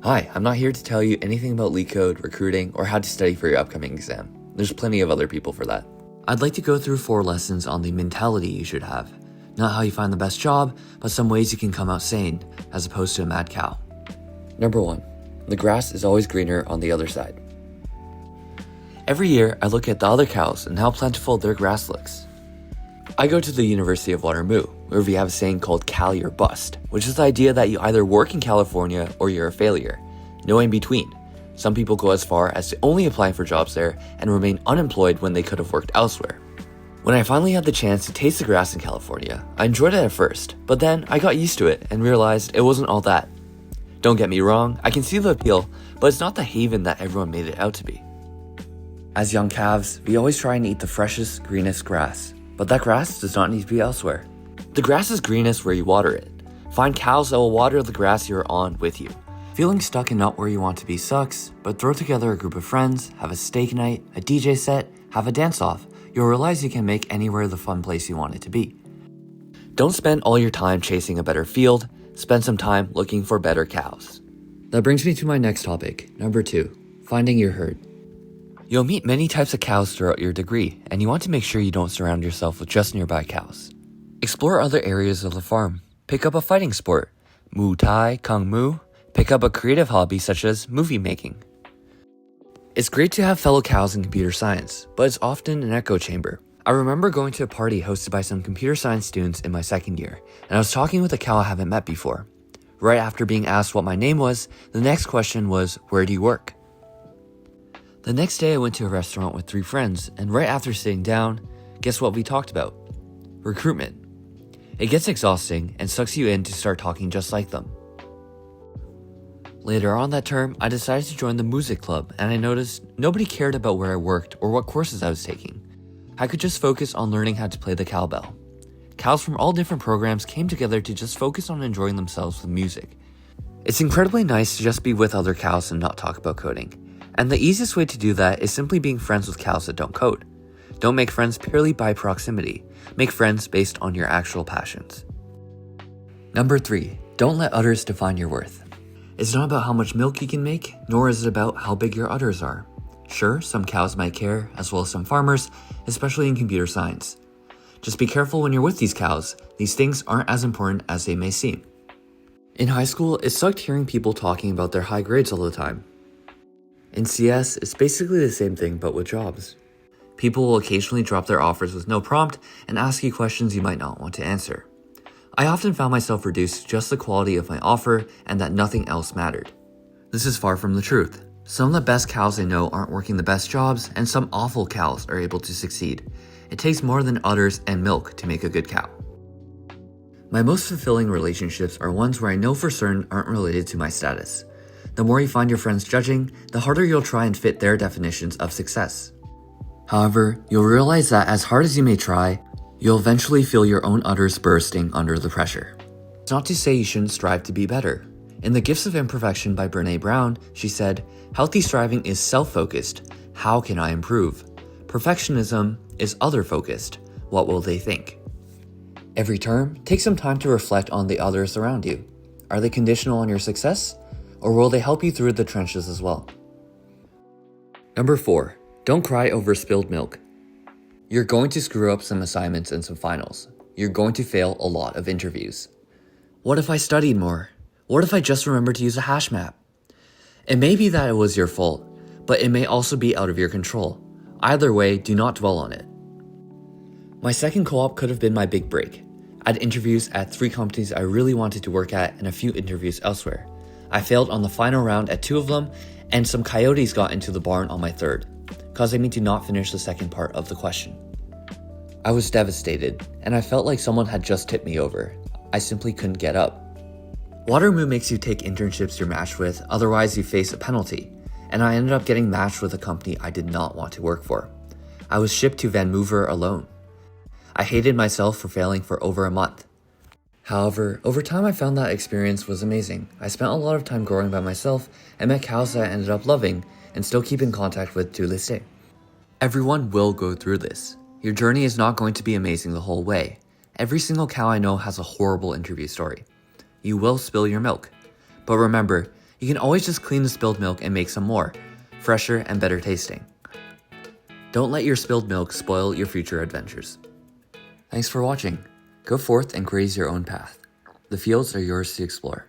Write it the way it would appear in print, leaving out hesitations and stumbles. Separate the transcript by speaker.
Speaker 1: Hi, I'm not here to tell you anything about LeetCode, recruiting, or how to study for your upcoming exam. There's plenty of other people for that. I'd like to go through 4 lessons on the mentality you should have. Not how you find the best job, but some ways you can come out sane, as opposed to a mad cow. Number 1. The grass is always greener on the other side. Every year, I look at the other cows and how plentiful their grass looks. I go to the University of Waterloo, where we have a saying called Cali or Bust, which is the idea that you either work in California or you're a failure. No in between. Some people go as far as to only apply for jobs there and remain unemployed when they could have worked elsewhere. When I finally had the chance to taste the grass in California, I enjoyed it at first, but then I got used to it and realized it wasn't all that. Don't get me wrong, I can see the appeal, but it's not the haven that everyone made it out to be. As young calves, we always try and eat the freshest, greenest grass, but that grass does not need to be elsewhere. The grass is greenest where you water it. Find cows that will water the grass you're on with you. Feeling stuck and not where you want to be sucks, but throw together a group of friends, have a steak night, a DJ set, have a dance-off. You'll realize you can make anywhere the fun place you want it to be. Don't spend all your time chasing a better field, spend some time looking for better cows. That brings me to my next topic, number 2, finding your herd. You'll meet many types of cows throughout your degree, and you want to make sure you don't surround yourself with just nearby cows. Explore other areas of the farm. Pick up a fighting sport, Muay Thai, Kung Mu. Pick up a creative hobby such as movie making. It's great to have fellow cows in computer science, but it's often an echo chamber. I remember going to a party hosted by some computer science students in my second year, and I was talking with a cow I haven't met before. Right after being asked what my name was, the next question was, "Where do you work?" The next day I went to a restaurant with 3 friends, and right after sitting down, guess what we talked about? Recruitment. It gets exhausting and sucks you in to start talking just like them. Later on that term, I decided to join the music club, and I noticed nobody cared about where I worked or what courses I was taking. I could just focus on learning how to play the cowbell. Cows from all different programs came together to just focus on enjoying themselves with music. It's incredibly nice to just be with other cows and not talk about coding. And the easiest way to do that is simply being friends with cows that don't code. Don't make friends purely by proximity. Make friends based on your actual passions. Number 3, don't let udders define your worth. It's not about how much milk you can make, nor is it about how big your udders are. Sure, some cows might care, as well as some farmers, especially in computer science. Just be careful when you're with these cows. These things aren't as important as they may seem. In high school, it sucked hearing people talking about their high grades all the time. In CS, it's basically the same thing but with jobs. People will occasionally drop their offers with no prompt and ask you questions you might not want to answer. I often found myself reduced to just the quality of my offer and that nothing else mattered. This is far from the truth. Some of the best cows I know aren't working the best jobs, and some awful cows are able to succeed. It takes more than udders and milk to make a good cow. My most fulfilling relationships are ones where I know for certain aren't related to my status. The more you find your friends judging, the harder you'll try and fit their definitions of success. However, you'll realize that as hard as you may try, you'll eventually feel your own udders bursting under the pressure. It's not to say you shouldn't strive to be better. In The Gifts of Imperfection by Brené Brown, she said, "Healthy striving is self-focused. How can I improve? Perfectionism is other-focused. What will they think?" Every term, take some time to reflect on the others around you. Are they conditional on your success? Or will they help you through the trenches as well? Number 4, don't cry over spilled milk. You're going to screw up some assignments and some finals. You're going to fail a lot of interviews. What if I studied more? What if I just remembered to use a hash map? It may be that it was your fault, but it may also be out of your control. Either way, do not dwell on it. My second co-op could have been my big break. I had interviews at 3 companies I really wanted to work at and a few interviews elsewhere. I failed on the final round at 2 of them, and some coyotes got into the barn on my 3rd, causing me to not finish the second part of the question. I was devastated, and I felt like someone had just tipped me over. I simply couldn't get up. Waterloo makes you take internships you're matched with, otherwise you face a penalty, and I ended up getting matched with a company I did not want to work for. I was shipped to Vancouver alone. I hated myself for failing for over a month. However, over time I found that experience was amazing. I spent a lot of time growing by myself and met cows that I ended up loving and still keep in contact with to this day. Everyone will go through this. Your journey is not going to be amazing the whole way. Every single cow I know has a horrible interview story. You will spill your milk. But remember, You can always just clean the spilled milk and make some more, fresher and better tasting. Don't let your spilled milk spoil your future adventures. Thanks for watching. Go forth and graze your own path. The fields are yours to explore.